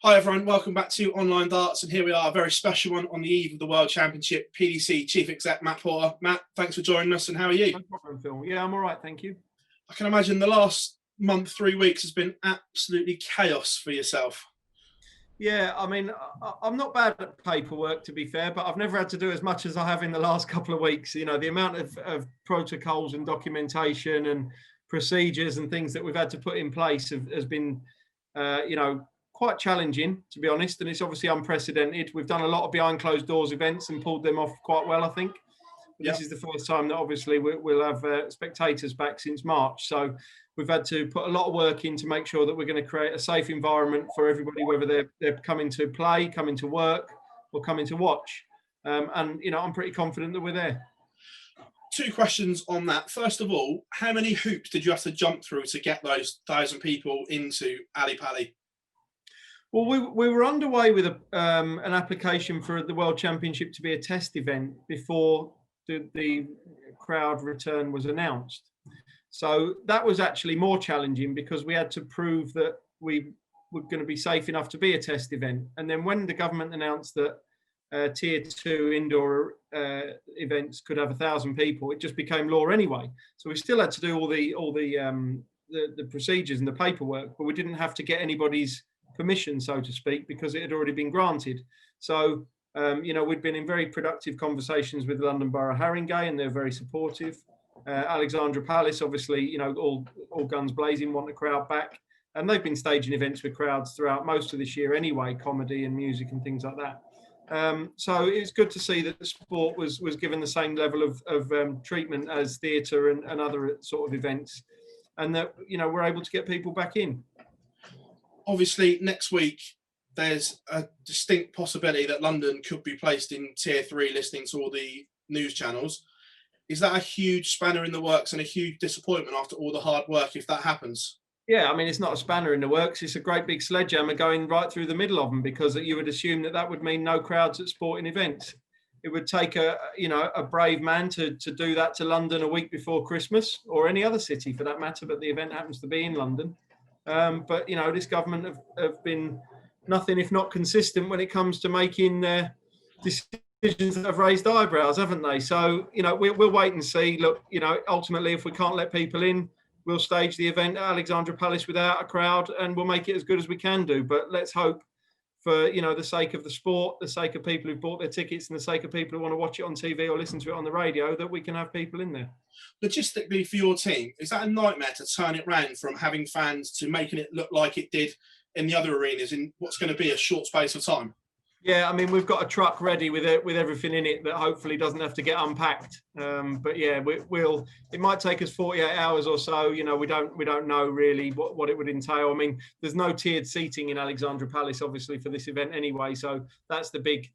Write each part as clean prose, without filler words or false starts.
Hi everyone, welcome back to Online Darts, and here we are, a very special one on the eve of the World Championship. PDC Chief Exec Matt Porter. Matt, thanks for joining us, and how are you? No problem, Phil. Yeah, I'm all right, thank you. I can imagine the last month, 3 weeks has been absolutely chaos for yourself. Yeah, I mean, I'm not bad at paperwork, to be fair, but I've never had to do as much as I have in the last couple of weeks. You know, the amount of protocols and documentation and procedures and things that we've had to put in place has been, quite challenging, to be honest. And it's obviously unprecedented. We've done a lot of behind closed doors events and pulled them off quite well, I think. Yep. This is the first time that obviously we'll have spectators back since March. So we've had to put a lot of work in to make sure that we're going to create a safe environment for everybody, whether they're coming to play, coming to work, or coming to watch. And, you know, I'm pretty confident that we're there. 2 questions on that. First of all, how many hoops did you have to jump through to get those 1,000 people into Ali Pali? Well, we were underway with an application for the World Championship to be a test event before the crowd return was announced. So that was actually more challenging because we had to prove that we were going to be safe enough to be a test event. And then when the government announced that tier 2 indoor events could have 1,000 people, it just became law anyway. So we still had to do all the procedures and the paperwork, but we didn't have to get anybody's permission, so to speak, because it had already been granted. So we'd been in very productive conversations with the London Borough Haringey, and they're very supportive. Alexandra Palace, obviously, you know, all guns blazing, want the crowd back. And they've been staging events with crowds throughout most of this year anyway, comedy and music and things like that. So it's good to see that the sport was given the same level of treatment as theatre and other sort of events, and that, you know, we're able to get people back in. Obviously, next week, there's a distinct possibility that London could be placed in tier 3, listening to all the news channels. Is that a huge spanner in the works and a huge disappointment after all the hard work if that happens? Yeah, I mean, it's not a spanner in the works. It's a great big sledgehammer going right through the middle of them, because you would assume that would mean no crowds at sporting events. It would take a brave man to do that to London a week before Christmas, or any other city for that matter, but the event happens to be in London. But, you know, this government have been nothing if not consistent when it comes to making decisions that have raised eyebrows, haven't they? So, you know, we'll wait and see. Look, you know, ultimately, if we can't let people in, we'll stage the event at Alexandra Palace without a crowd, and we'll make it as good as we can do. But let's hope, for, you know, the sake of the sport, the sake of people who've bought their tickets, and the sake of people who want to watch it on TV or listen to it on the radio, that we can have people in there. Logistically, for your team, is that a nightmare to turn it round from having fans to making it look like it did in the other arenas in what's going to be a short space of time? Yeah, I mean, we've got a truck ready with everything in it that hopefully doesn't have to get unpacked. But yeah, it might take us 48 hours or so. You know, we don't know really what it would entail. I mean, there's no tiered seating in Alexandra Palace, obviously, for this event anyway. So that's the big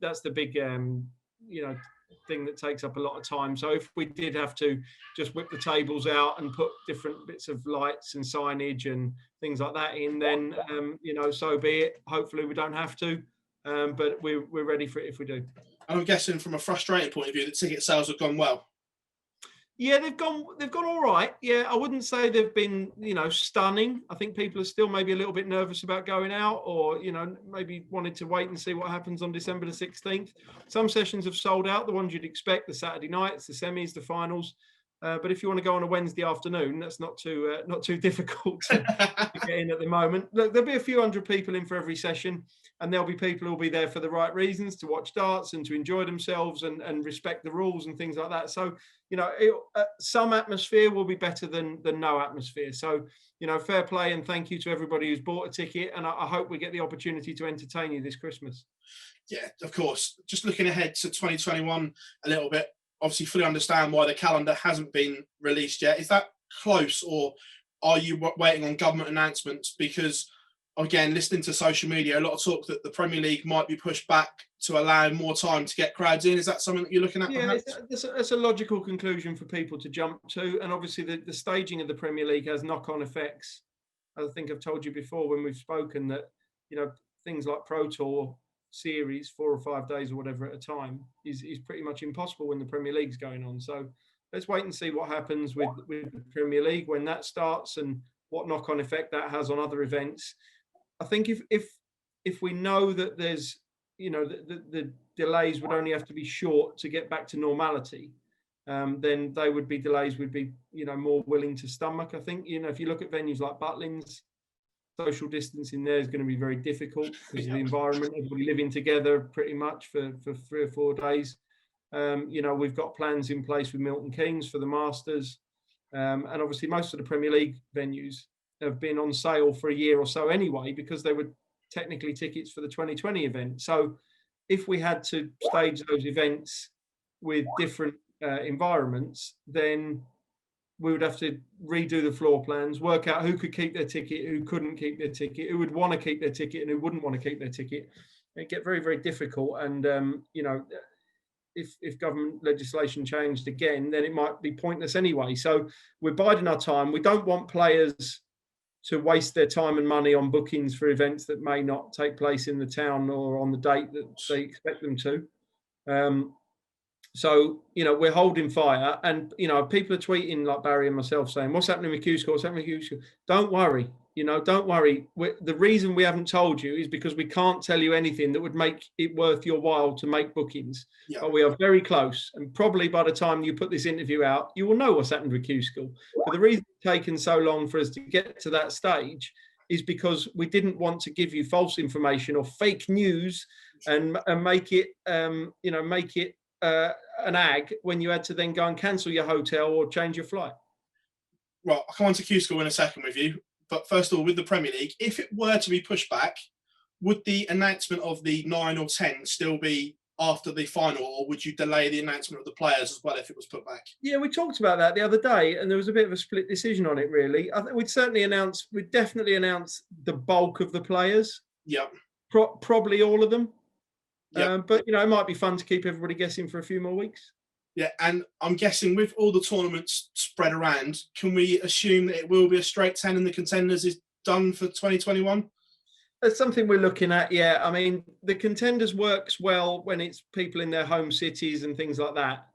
thing that takes up a lot of time. So if we did have to just whip the tables out and put different bits of lights and signage and things like that in, then so be it. Hopefully we don't have to. But we're ready for it if we do. And I'm guessing, from a frustrating point of view, that ticket sales have gone well. Yeah, they've gone all right. Yeah, I wouldn't say they've been, stunning. I think people are still maybe a little bit nervous about going out, or, maybe wanted to wait and see what happens on December the 16th. Some sessions have sold out, the ones you'd expect, the Saturday nights, the semis, the finals. But if you want to go on a Wednesday afternoon, that's not too difficult to get in at the moment. Look, there'll be a few hundred people in for every session, and there'll be people who'll be there for the right reasons, to watch darts and to enjoy themselves and respect the rules and things like that. So, some atmosphere will be better than no atmosphere. So, fair play, and thank you to everybody who's bought a ticket. And I hope we get the opportunity to entertain you this Christmas. Yeah, of course. Just looking ahead to 2021 a little bit, obviously fully understand why the calendar hasn't been released yet. Is that close, or are you waiting on government announcements? Because, again, listening to social media, a lot of talk that the Premier League might be pushed back to allow more time to get crowds in. Is that something that you're looking at? Yeah, it's a logical conclusion for people to jump to. And obviously the staging of the Premier League has knock-on effects. I think I've told you before when we've spoken that, things like Pro Tour series, 4 or 5 days or whatever at a time, is pretty much impossible when the Premier League's going on. So let's wait and see what happens with the Premier League when that starts, and what knock-on effect that has on other events. I think if if we know that there's, the delays would only have to be short to get back to normality, then they would be delays would be, more willing to stomach. I think, if you look at venues like Butlins, social distancing there is going to be very difficult because of the environment, everybody living together pretty much for 3 or 4 days. We've got plans in place with Milton Keynes for the Masters. And obviously most of the Premier League venues have been on sale for a year or so anyway, because they were technically tickets for the 2020 event. So if we had to stage those events with different environments, then we would have to redo the floor plans, work out who could keep their ticket, who couldn't keep their ticket, who would want to keep their ticket and who wouldn't want to keep their ticket. It'd get very, very difficult. And, if government legislation changed again, then it might be pointless anyway. So we're biding our time. We don't want players to waste their time and money on bookings for events that may not take place in the town or on the date that they expect them to. So, we're holding fire, and, people are tweeting like Barry and myself saying, what's happening with QSchool? What's happening with QSchool? Don't worry, don't worry. The reason we haven't told you is because we can't tell you anything that would make it worth your while to make bookings. Yeah. But we are very close. And probably by the time you put this interview out, you will know what's happened with QSchool. But the reason it's taken so long for us to get to that stage is because we didn't want to give you false information or fake news and make it, an ag when you had to then go and cancel your hotel or change your flight. Right, I'll come on to QSchool in a second with you. But first of all, with the Premier League, if it were to be pushed back, would the announcement of the 9 or 10 still be after the final, or would you delay the announcement of the players as well if it was put back? Yeah, we talked about that the other day, and there was a bit of a split decision on it, really. I think we'd definitely announce the bulk of the players. Yeah. Probably all of them. Yeah. But, it might be fun to keep everybody guessing for a few more weeks. Yeah, and I'm guessing with all the tournaments spread around, can we assume that it will be a straight 10 and the contenders is done for 2021? That's something we're looking at, yeah. I mean, the contenders works well when it's people in their home cities and things like that.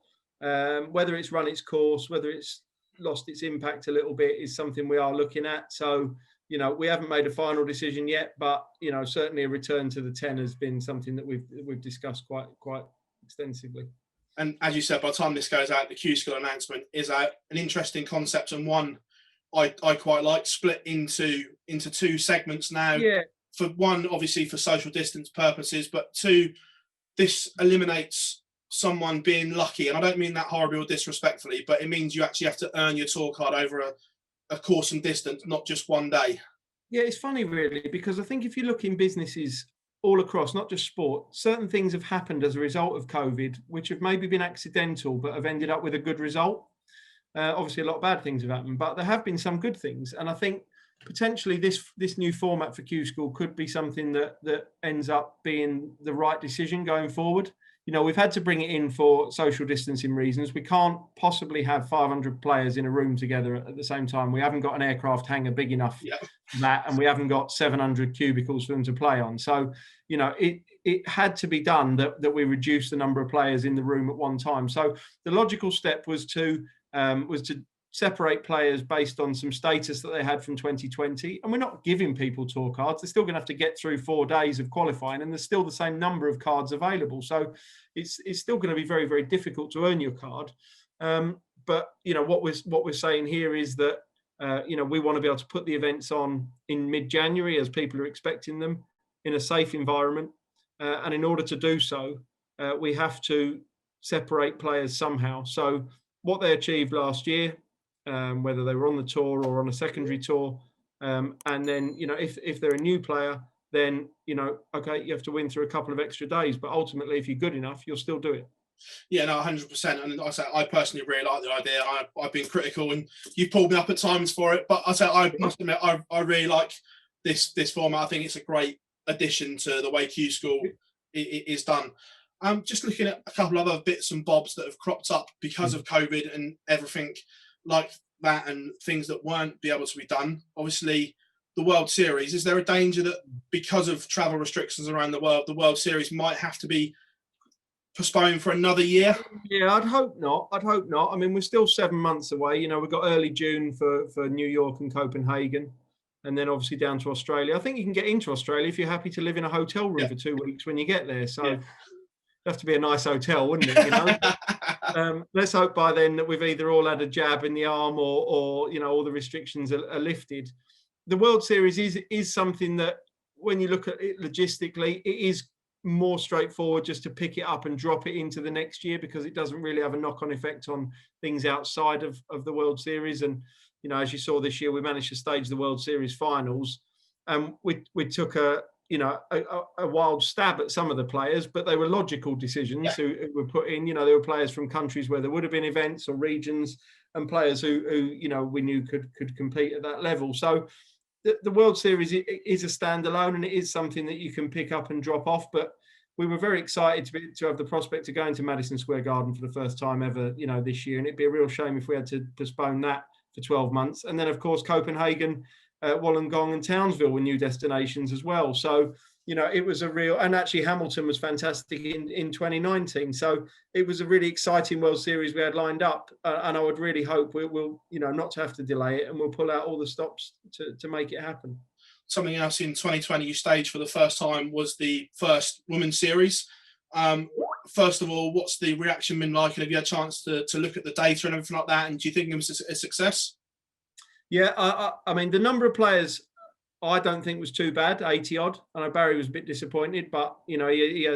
Whether it's run its course, whether it's lost its impact a little bit is something we are looking at. So, we haven't made a final decision yet, but, certainly a return to the 10 has been something that we've discussed quite extensively. And as you said, by the time this goes out, the QSchool announcement is out. An interesting concept, and one I quite like, split into 2 segments now. Yeah. For one, obviously for social distance purposes, but 2, this eliminates someone being lucky. And I don't mean that horribly or disrespectfully, but it means you actually have to earn your tour card over a course and distance, not just one day. Yeah, it's funny, really, because I think if you look in businesses all across, not just sport, certain things have happened as a result of COVID, which have maybe been accidental, but have ended up with a good result. Obviously, a lot of bad things have happened, but there have been some good things. And I think potentially this new format for QSchool could be something that ends up being the right decision going forward. We've had to bring it in for social distancing reasons. We can't possibly have 500 players in a room together at the same time. We haven't got an aircraft hangar big enough for that, and we haven't got 700 cubicles for them to play on. So, it had to be done that we reduce the number of players in the room at one time. So the logical step was to separate players based on some status that they had from 2020. And we're not giving people tour cards. They're still going to have to get through 4 days of qualifying, and there's still the same number of cards available. So it's still going to be very, very difficult to earn your card. But, what we're saying here is that, we want to be able to put the events on in mid-January as people are expecting them in a safe environment. And in order to do so, we have to separate players somehow. So what they achieved last year, whether they were on the tour or on a secondary tour. And then, if they're a new player, then, okay, you have to win through a couple of extra days. But ultimately, if you're good enough, you'll still do it. Yeah, no, 100%. And I personally really like the idea. I've been critical, and you've pulled me up at times for it. But I must admit, I really like this format. I think it's a great addition to the way QSchool is done. I'm just looking at a couple of other bits and bobs that have cropped up because of COVID and everything like that, and things that weren't be able to be done. Obviously, the World Series, is there a danger that because of travel restrictions around the world, the World Series might have to be postponed for another year? Yeah, I'd hope not. I mean, we're still 7 months away. We've got early June for New York and Copenhagen. and then obviously down to Australia. I think you can get into Australia if you're happy to live in a hotel room for 2 weeks when you get there. So it'd have to be a nice hotel, wouldn't it? You know. Let's hope by then that we've either all had a jab in the arm or you know, all the restrictions are lifted. The World Series is something that, when you look at it logistically, it is more straightforward just to pick it up and drop it into the next year, because it doesn't really have a knock-on effect on things outside of the World Series. And you know, as you saw this year, we managed to stage the World Series finals, and we took a wild stab at some of the players, but they were logical decisions who were put in. You know, there were players from countries where there would have been events or regions, and players who you know, we knew could compete at that level. So the World Series is a standalone, and it is something that you can pick up and drop off. But we were very excited to have the prospect of going to Madison Square Garden for the first time ever, you know, this year. And it'd be a real shame if we had to postpone that for 12 months. And then, of course, Copenhagen, Wollongong and Townsville were new destinations as well. So, you know, it was a real, and actually Hamilton was fantastic in 2019. So it was a really exciting World Series we had lined up. And I would really hope we'll, you know, not to have to delay it, and we'll pull out all the stops to make it happen. Something else in 2020 you staged for the first time was the first Women's Series. First of all, what's the reaction been like? And have you had a chance to look at the data and everything like that? And do you think it was a success? Yeah, I mean, the number of players I don't think was too bad, 80 odd. I know Barry was a bit disappointed, but you know, he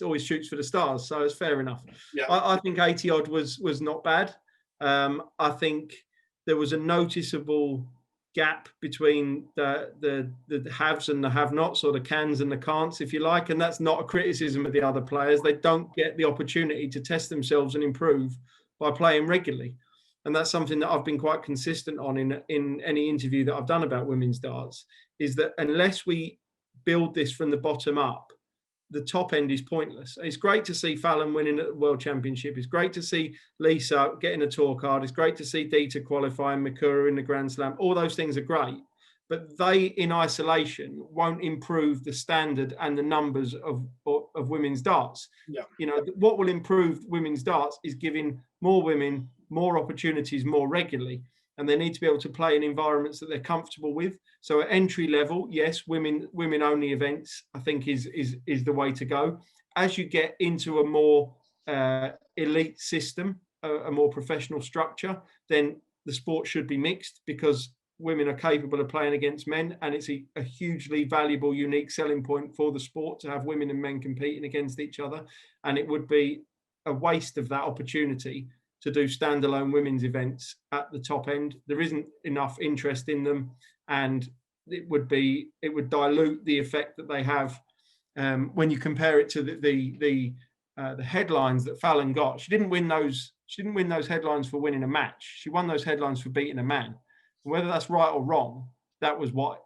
always shoots for the stars, so it's fair enough. Yeah. I think 80 odd was not bad. I think there was a noticeable gap between the haves and the have-nots, or the cans and the can'ts, if you like, and that's not a criticism of the other players. They don't get the opportunity to test themselves and improve by playing regularly. And that's something that I've been quite consistent on in any interview that I've done about women's darts, is that unless we build this from the bottom up, the top end is pointless. It's great to see Fallon winning at the World Championship. It's great to see Lisa getting a tour card. It's great to see Dita qualifying, Mikura in the Grand Slam. All those things are great, but they in isolation won't improve the standard and the numbers of women's darts. Yeah. You know, what will improve women's darts is giving more women more opportunities more regularly, and they need to be able to play in environments that they're comfortable with. So at entry level, yes, women only events, I think is the way to go. As you get into a more elite system, a more professional structure, then the sport should be mixed, because women are capable of playing against men, and it's a hugely valuable, unique selling point for the sport to have women and men competing against each other. And it would be a waste of that opportunity to do standalone women's events at the top end. There isn't enough interest in them, and it would dilute the effect that they have when you compare it to the headlines that Fallon got. She didn't win those headlines for winning a match. She won those headlines for beating a man. And whether that's right or wrong, that was what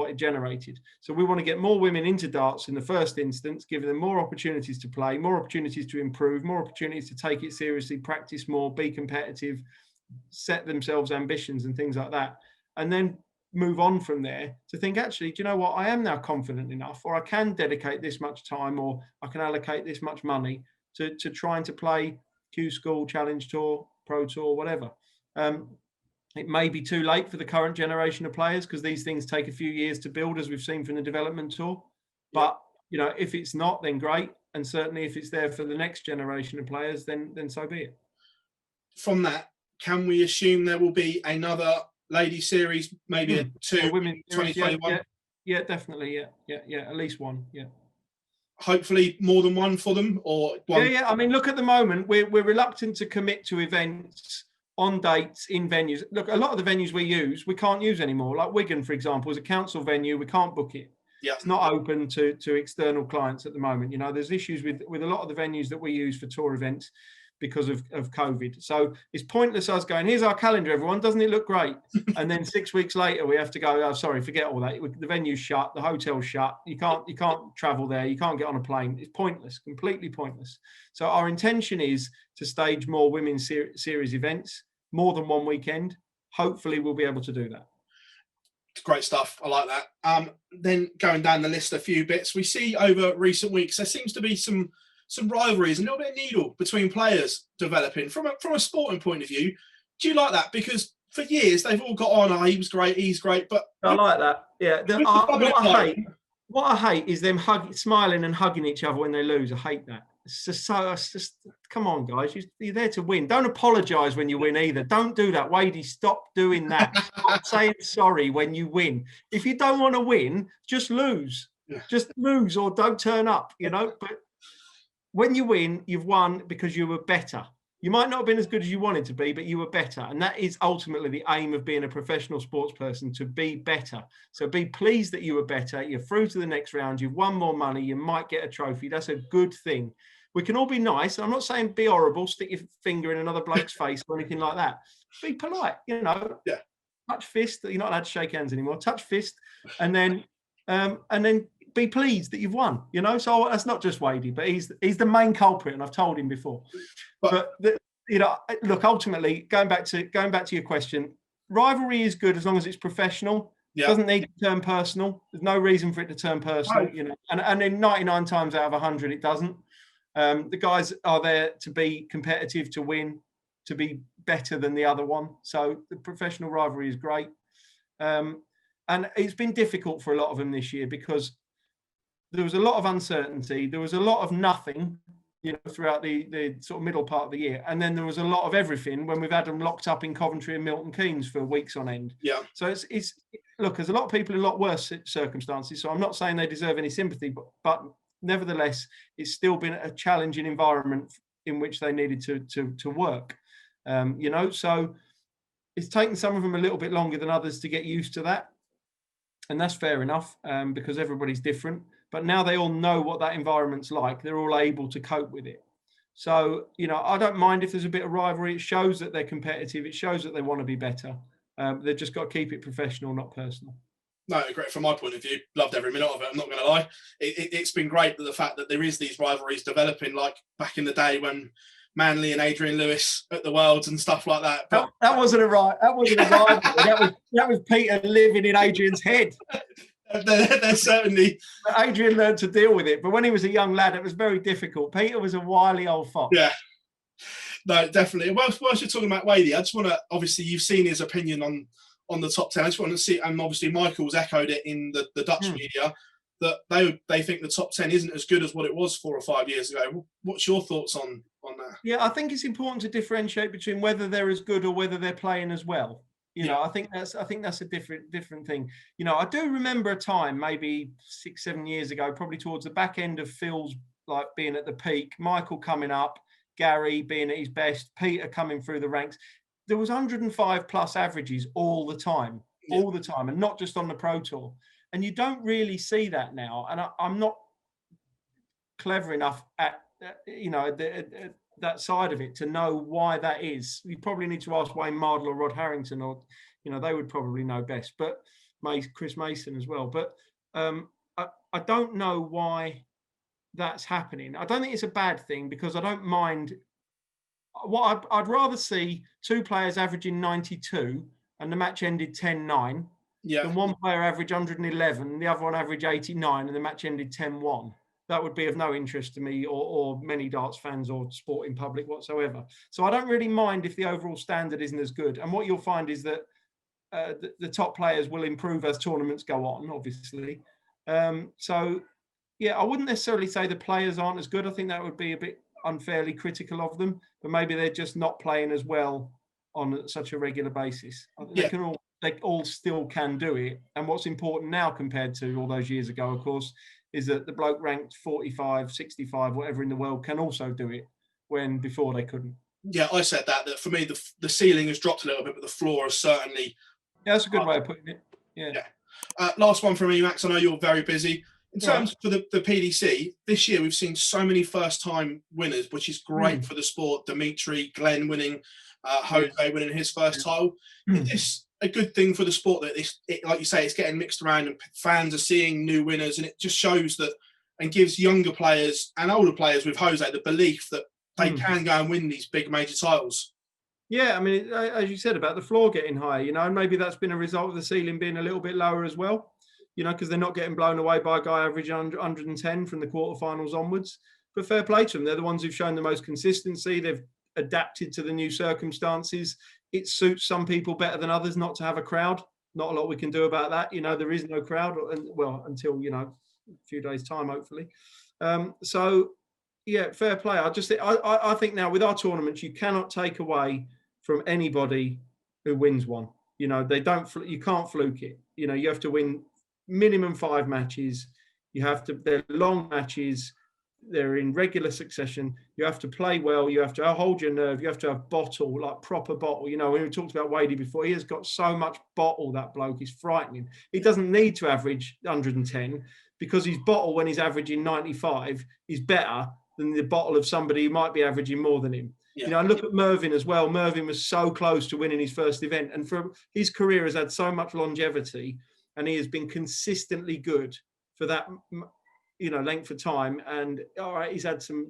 it generated. So we want to get more women into darts in the first instance, giving them more opportunities to play, more opportunities to improve, more opportunities to take it seriously, practice more, be competitive, set themselves ambitions and things like that. And then move on from there to think, actually, do you know what? I am now confident enough, or I can dedicate this much time, or I can allocate this much money to trying to play QSchool, Challenge Tour, Pro Tour, whatever. It may be too late for the current generation of players, because these things take a few years to build, as we've seen from the development tour. But, you know, if it's not, then great. And certainly if it's there for the next generation of players, then so be it. From that, can we assume there will be another ladies series, maybe a two, women's 2021? Yeah, definitely. Yeah. At least one. Yeah. Hopefully more than one for them, or one. Yeah. I mean, look, at the moment, we're reluctant to commit to events on dates in venues. Look, a lot of the venues we use, we can't use anymore. Like Wigan, for example, is a council venue. We can't book it. Yeah. It's not open to external clients at the moment. You know, there's issues with a lot of the venues that we use for tour events because of COVID. So it's pointless us going, here's our calendar, everyone. Doesn't it look great? And then 6 weeks later, we have to go, oh, sorry, forget all that. The venue's shut. The hotel's shut. You can't travel there. You can't get on a plane. It's pointless, completely pointless. So our intention is to stage more women's series events, more than one weekend. Hopefully we'll be able to do that. Great stuff. I like that. Then going down the list a few bits, we see over recent weeks there seems to be some rivalries, a little bit of needle between players developing from a sporting point of view. Do you like that? Because for years they've all got on. Oh, he was great. He's great. But I like that. Yeah. with the public What I hate is them smiling and hugging each other when they lose. I hate that. It's just come on, guys. You're there to win. Don't apologise when you win either. Don't do that. Wadey, stop doing that. Stop saying sorry when you win. If you don't want to win, just lose. Yeah. Just lose or don't turn up, you know. But when you win, you've won because you were better. You might not have been as good as you wanted to be, but you were better. And that is ultimately the aim of being a professional sports person, to be better. So be pleased that you were better. You're through to the next round. You've won more money. You might get a trophy. That's a good thing. We can all be nice. I'm not saying be horrible, stick your finger in another bloke's face or anything like that. Be polite, you know. Yeah. Touch fist. You're not allowed to shake hands anymore. Touch fist. And then be pleased that you've won, you know. So that's not just Wadey, but he's the main culprit, and I've told him before. But you know, look, ultimately, going back to your question, rivalry is good as long as it's professional. Yeah. It doesn't need to turn personal. There's no reason for it to turn personal, you know. And in 99 times out of 100, it doesn't. The guys are there to be competitive, to win, to be better than the other one. So the professional rivalry is great. And it's been difficult for a lot of them this year because there was a lot of uncertainty. There was a lot of nothing, you know, throughout the sort of middle part of the year. And then there was a lot of everything when we've had them locked up in Coventry and Milton Keynes for weeks on end. Yeah. So it's look, there's a lot of people in a lot worse circumstances. So I'm not saying they deserve any sympathy, but nevertheless, it's still been a challenging environment in which they needed to work. You know, so it's taken some of them a little bit longer than others to get used to that. And that's fair enough, because everybody's different. But now they all know what that environment's like. They're all able to cope with it. So, you know, I don't mind if there's a bit of rivalry. It shows that they're competitive. It shows that they want to be better. They've just got to keep it professional, not personal. No, great from my point of view. Loved every minute of it. I'm not going to lie. It's been great that the fact that there is these rivalries developing, like back in the day when Manly and Adrian Lewis at the Worlds and stuff like that. But that wasn't a rivalry. That was Peter living in Adrian's head. They're certainly. Adrian learned to deal with it, but when he was a young lad, it was very difficult. Peter was a wily old fox. Yeah, no, definitely. Whilst you're talking about Wadey, I just want to, obviously, you've seen his opinion on the top 10. I just want to see, and obviously Michael's echoed it in the Dutch media, that they think the top 10 isn't as good as what it was 4 or 5 years ago. What's your thoughts on that? Yeah, I think it's important to differentiate between whether they're as good or whether they're playing as well. You know, I think that's a different thing. You know, I do remember a time, maybe 6-7 years ago, probably towards the back end of Phil's like being at the peak, Michael coming up, Gary being at his best, Peter coming through the ranks. There was 105 plus averages all the time, and not just on the Pro Tour. And you don't really see that now. And I'm not clever enough at, you know, that side of it to know why that is. You probably need to ask Wayne Mardle or Rod Harrington, or, you know, they would probably know best, but Chris Mason as well. But I don't know why that's happening. I don't think it's a bad thing, because I don't mind. What I'd rather see 2 players averaging 92 and the match ended 10-9 than one player average 111 and the other one average 89 and the match ended 10-1. That would be of no interest to me or many darts fans or sporting public whatsoever. So I don't really mind if the overall standard isn't as good. And what you'll find is that the top players will improve as tournaments go on, obviously. So, yeah, I wouldn't necessarily say the players aren't as good. I think that would be a bit unfairly critical of them, but maybe they're just not playing as well on such a regular basis. They all still can do it. And what's important now compared to all those years ago, of course, is that the bloke ranked 45, 65, whatever in the world can also do it, when before they couldn't. Yeah, I said that for me, the ceiling has dropped a little bit, but the floor is certainly. Yeah, that's a good way of putting it. Yeah. Last one from me, Max. I know you're very busy. In terms for the PDC, this year we've seen so many first-time winners, which is great for the sport. Dimitri, Glenn winning, Jose winning his first title. Is this a good thing for the sport that like you say, it's getting mixed around and fans are seeing new winners, and it just shows that and gives younger players and older players with Jose the belief that they can go and win these big major titles? Yeah, I mean, as you said about the floor getting higher, you know, and maybe that's been a result of the ceiling being a little bit lower as well, you know, because they're not getting blown away by a guy averaging 110 from the quarterfinals onwards. But fair play to them. They're the ones who've shown the most consistency. They've adapted to the new circumstances. it suits some people better than others not to have a crowd. Not a lot we can do about that. There is no crowd, well, until a few days' time, hopefully. So, yeah, fair play. I think now with our tournaments, you cannot take away from anybody who wins one. You can't fluke it. You have to win minimum 5 matches. They're long matches. They're in regular succession. You have to play well. You have to hold your nerve. You have to have bottle, like proper bottle. When we talked about Wadey before, he has got so much bottle, that bloke. He's frightening. He doesn't need to average 110 because his bottle, when he's averaging 95, is better than the bottle of somebody who might be averaging more than him. Yeah. I look at Mervyn as well. Mervyn was so close to winning his first event, and for his career has had so much longevity, and he has been consistently good for that length of time. And all right, he's had some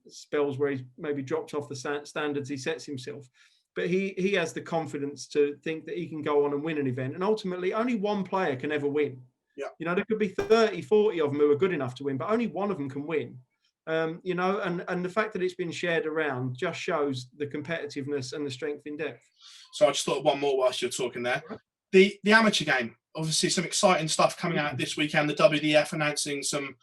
spells where he's maybe dropped off the standards he sets himself, but he has the confidence to think that he can go on and win an event. And ultimately, only one player can ever win. Yeah. There could be 30, 40 of them who are good enough to win, but only one of them can win. And the fact that it's been shared around just shows the competitiveness and the strength in depth. So I just thought of one more whilst you're talking there. The amateur game, obviously some exciting stuff coming out this weekend. The WDF announcing some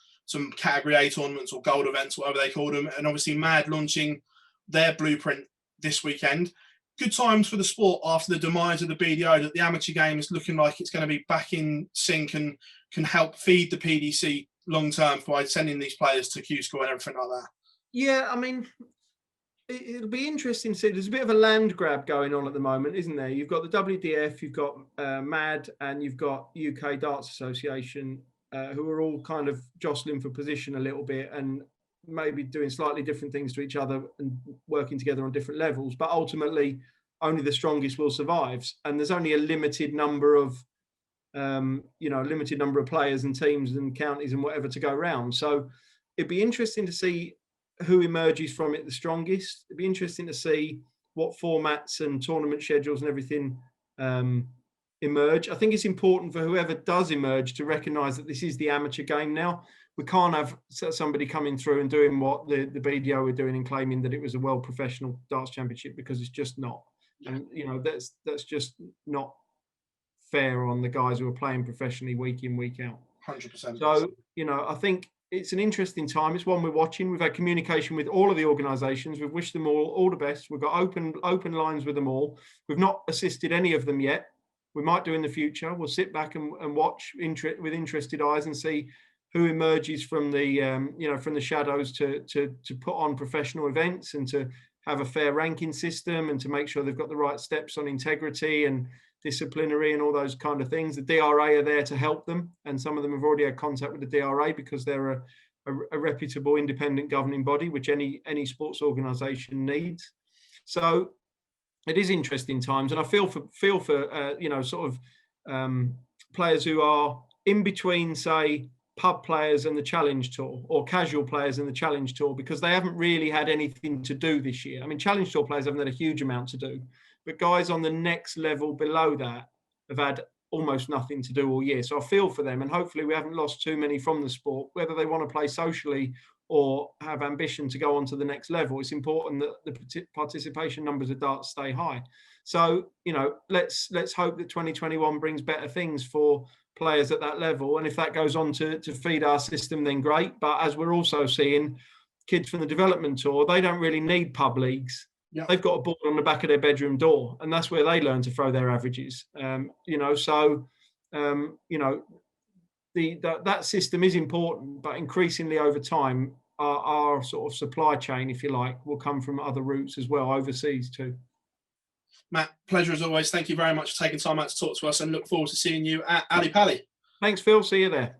Category A tournaments or gold events, whatever they call them, and obviously MAD launching their blueprint this weekend. Good times for the sport after the demise of the BDO, that the amateur game is looking like it's going to be back in sync and can help feed the PDC long term by sending these players to QSchool and everything like that. Yeah, I mean, it'll be interesting to see. There's a bit of a land grab going on at the moment, isn't there? You've got the WDF, you've got MAD, and you've got UK Darts Association, who are all kind of jostling for position a little bit and maybe doing slightly different things to each other and working together on different levels. But ultimately, only the strongest will survive. And there's only a limited number of players and teams and counties and whatever to go around. So it'd be interesting to see who emerges from it the strongest. It'd be interesting to see what formats and tournament schedules and everything emerge. I think it's important for whoever does emerge to recognise that this is the amateur game now. We can't have somebody coming through and doing what the BDO were doing and claiming that it was a world professional darts championship, because it's just not. And that's just not fair on the guys who are playing professionally week in, week out. 100%. So, I think it's an interesting time. It's one we're watching. We've had communication with all of the organisations. We've wished them all the best. We've got open lines with them all. We've not assisted any of them yet. We might do in the future. We'll sit back and watch with interested eyes and see who emerges from the from the shadows to put on professional events and to have a fair ranking system and to make sure they've got the right steps on integrity and disciplinary and all those kind of things. The DRA are there to help them, and some of them have already had contact with the DRA because they're a reputable independent governing body, which any sports organisation needs. So it is interesting times, and I feel for players who are in between, say, pub players and the Challenge Tour, or casual players in the Challenge Tour, because they haven't really had anything to do this year. I mean, Challenge Tour players haven't had a huge amount to do, but guys on the next level below that have had almost nothing to do all year. So I feel for them, and hopefully we haven't lost too many from the sport, whether they want to play socially or have ambition to go on to the next level. It's important that the participation numbers of darts stay high. So, let's hope that 2021 brings better things for players at that level. And if that goes on to feed our system, then great. But as we're also seeing, kids from the development tour, they don't really need pub leagues. Yeah. They've got a board on the back of their bedroom door, and that's where they learn to throw their averages. That system is important, but increasingly over time, our sort of supply chain, if you like, will come from other routes as well, overseas too. Matt, pleasure as always. Thank you very much for taking time out to talk to us, and look forward to seeing you at Ali Pally. Thanks, Phil. See you there.